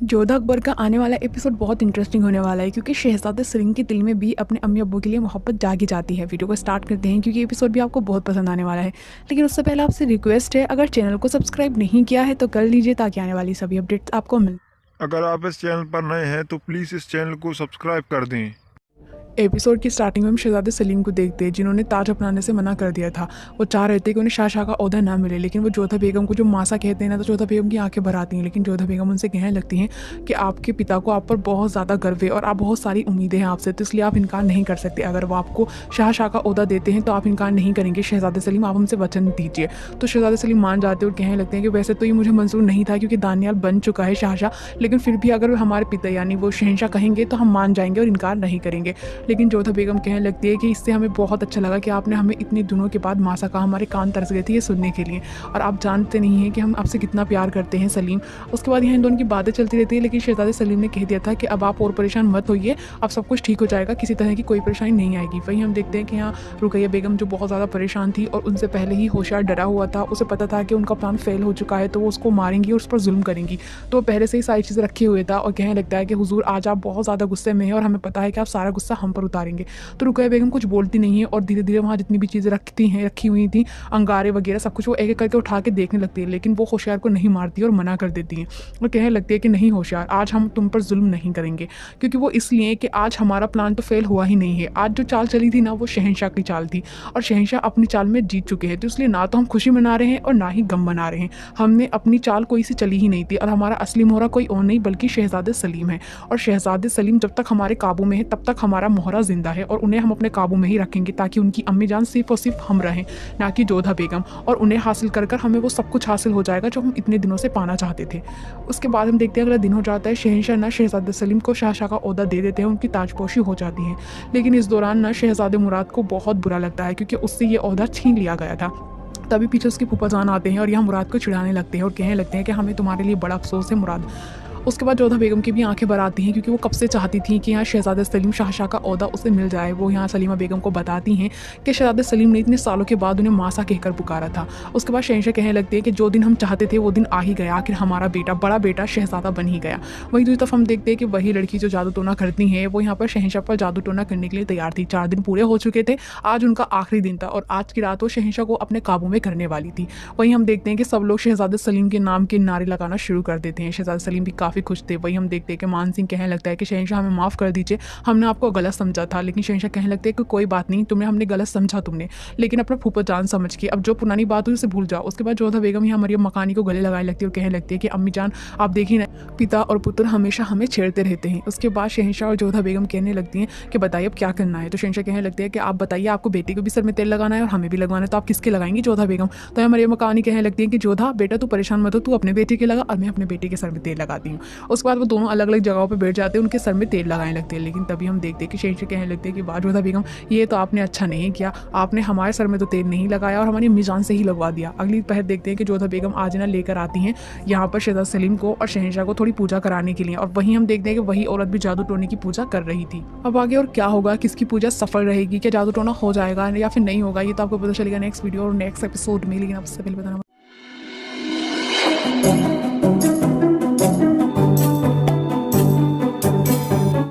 जोधा अकबर का आने वाला एपिसोड बहुत इंटरेस्टिंग होने वाला है क्योंकि शहजादे सेलिम के दिल में भी अपने अम्मी अब्बू के लिए मोहब्बत जागी जाती है। वीडियो को स्टार्ट करते हैं क्योंकि एपिसोड भी आपको बहुत पसंद आने वाला है। लेकिन उससे पहले आपसे रिक्वेस्ट है, अगर चैनल को सब्सक्राइब नहीं किया है तो कर लीजिए ताकि आने वाली सभी अपडेट्स आपको मिल। अगर आप इस चैनल पर नए हैं तो प्लीज़ इस चैनल को सब्सक्राइब कर दें। एपिसोड की स्टार्टिंग में हम शहजादे सलीम को देखते हैं जिन्होंने ताज अपनाने से मना कर दिया था। वो चाह रहे थे कि उन्हें शाह का ओहदा ना मिले, लेकिन वो जोधा बेगम को जो मासा कहते हैं ना, तो जोधा बेगम की आंखें भर आती हैं। लेकिन जोधा बेगम उनसे कहने लगती हैं कि आपके पिता को आप पर बहुत ज़्यादा गर्व है और आप बहुत सारी उम्मीदें हैं आपसे, तो इसलिए आप इनकार नहीं कर सकते। अगर वो आपको शाह का ओहदा देते हैं तो आप इनकार नहीं करेंगे। शहजादे सलीम, आप हमसे वचन दीजिए। तो शहजादे सलीम मान जाते हैं और कहने लगते हैं कि वैसे तो ये मुझे मंजूर नहीं था क्योंकि दानियाल बन चुका है शाह, लेकिन फिर भी अगर हमारे पिता यानी वो शहनशाह कहेंगे तो हम मान जाएंगे और इनकार नहीं करेंगे। लेकिन जोधा बेगम कहने लगती है कि इससे हमें बहुत अच्छा लगा कि आपने हमें इतने दिनों के बाद मासा कहा, हमारे कान तरस गए थे ये सुनने के लिए, और आप जानते नहीं हैं कि हम आपसे कितना प्यार करते हैं सलीम। उसके बाद यहाँ इन दोनों की बातें चलती रहती है, लेकिन शहजादे सलीम ने कह दिया था कि अब आप और परेशान मत होइए, अब सब कुछ ठीक हो जाएगा, किसी तरह की कोई परेशानी नहीं आएगी। वहीं हम देखते हैं कि यहाँ रुकैया बेगम जो बहुत ज़्यादा परेशान थी और उनसे पहले ही होशियार डरा हुआ था, उसे पता था कि उनका प्लान फेल हो चुका है तो वो उसको मारेंगी और उस पर जुल्म करेंगी, तो वो पहले से ही सारी चीज़ें रखे हुए था और कहने लगता है कि हुजूर आज आप बहुत ज़्यादा गुस्से में हैं और हमें पता है कि आप सारा गुस्सा हम पर उतारेंगे। तो रुकैया बेगम कुछ बोलती नहीं है और धीरे धीरे वहाँ जितनी भी चीज़ें रखी हुई थी, अंगारे वगैरह सब कुछ, वो एक एक करके उठा के देखने लगती है। लेकिन वो होशियार को नहीं मारती और मना कर देती है और कहने लगती है कि नहीं होशियार, आज हम तुम पर जुल्म नहीं करेंगे, क्योंकि वो इसलिए कि आज हमारा प्लान तो फेल हुआ ही नहीं है। आज जो चाल चली थी ना, वो शहनशाह की चाल थी और शहनशाह अपनी चाल में जीत चुके हैं, तो इसलिए ना तो हम खुशी मना रहे हैं और ना ही गम मना रहे हैं। हमने अपनी चाल कोई सी चली ही नहीं थी और हमारा असली मोहरा कोई और नहीं बल्कि शहजादे सलीम है, और शहजादे सलीम जब तक हमारे काबू में है तब तक हमारा मोहरा जिंदा है और उन्हें हम अपने काबू में ही रखेंगे ताकि उनकी अम्मी जान सिर्फ और सिर्फ हम रहें, ना कि जोधा बेगम, और उन्हें हासिल कर कर हमें वो सब कुछ हासिल हो जाएगा जो हम इतने दिनों से पाना चाहते थे। उसके बाद हम देखते हैं अगला दिन हो जाता है। शहनशाह ना शहजादे सलीम को शाह का ओहदा दे देते हैं, उनकी ताजपोशी हो जाती है। लेकिन इस दौरान ना शहजादे मुराद को बहुत बुरा लगता है क्योंकि उससे ये ओहदा छीन लिया गया था। तभी पीछे उसके फूफा जान आते हैं और यहाँ मुराद को चिढ़ाने लगते हैं और कहने लगते हैं कि हमें तुम्हारे लिए बड़ा अफसोस है मुराद। उसके बाद जोधा बेगम की भी आंखें भर आती हैं क्योंकि वो कब से चाहती थी कि यहाँ शहजादे सलीम शाह का ओहदा उसे मिल जाए। वो यहाँ सलीमा बेगम को बताती हैं कि शहजादे सलीम ने इतने सालों के बाद उन्हें मासा कहकर पुकारा था। उसके बाद शहनशाह कहने लगते हैं कि जो दिन हम चाहते थे वो दिन आ ही गया, आखिर हमारा बेटा, बड़ा बेटा शहजादा बन ही गया। वहीं दूसरी तरफ हम देखते हैं कि वही लड़की जो जादू टोना करती है वो यहाँ पर शहनशाह पर जादू टोना करने के लिए तैयार थी। 4 दिन पूरे हो चुके थे, आज उनका आखिरी दिन था और आज की रात वो शहनशाह को अपने काबू में करने वाली थी। वहीं हम देखते हैं कि सब लोग शहजादे सलीम के नाम के नारे लगाना शुरू कर देते हैं। शहजादे सलीम भी काफ़ी खुश थे। वहीं हम देखते हैं कि मान सिंह कहने लगता है कि शहनशाह हमें माफ़ कर दीजिए, हमने आपको गलत समझा था। लेकिन शहनशाह कहने लगते हैं कि कोई बात नहीं, तुम्हें हमने गलत समझा, तुमने लेकिन अपना फूफा जान समझ के अब जो पुरानी बात हुई उसे भूल जाओ। उसके बाद जोधा बेगम यहाँ मरियम मकानी को गले लगाने लगती है और कहने लगती है कि अम्मी जान आप देखिए ना, पिता और पुत्र हमेशा हमें छेड़ते रहते हैं। उसके बाद शहनशाह और जोधा बेगम कहने लगती हैं कि बताइए अब क्या करना है। तो शहनशाह कहने लगते हैं कि आप बताइए, आपको बेटी को भी सर में तेल लगाना है और हमें भी लगवाना है, तो आप किसके लगाएंगी जोधा बेगम। तो यहाँ मरियम मकानी कहने लगती है कि जोधा बेटा तू परेशान मत हो, तू अपने बेटे के लगा और मैं अपने बेटे के सर में तेल लगाती हूँ। उसके बाद वो दोनों अलग अलग जगहों पर बैठ जाते हैं, उनके सर में तेल लगाने लगते हैं। लेकिन तभी हम देखते हैं कि शहनशाह कहने लगते हैं कि वाह जोधा बेगम, ये तो आपने अच्छा नहीं किया, आपने हमारे सर में तो तेल नहीं लगाया और हमारी मिजान से ही लगवा दिया। अगली पहर देखते हैं कि जोधा बेगम आज ना लेकर आती हैं यहाँ पर शहजादा सलीम को और शहनशाह को थोड़ी पूजा कराने के लिए, और वहीं हम देखते हैं कि वही औरत भी जादू टोने की पूजा कर रही थी। अब आगे और क्या होगा, किसकी पूजा सफल रहेगी, क्या जादू टोना हो जाएगा या फिर नहीं होगा, ये तो आपको पता चलेगा नेक्स्ट वीडियो और नेक्स्ट एपिसोड में। लेकिन अब उससे पहले बताना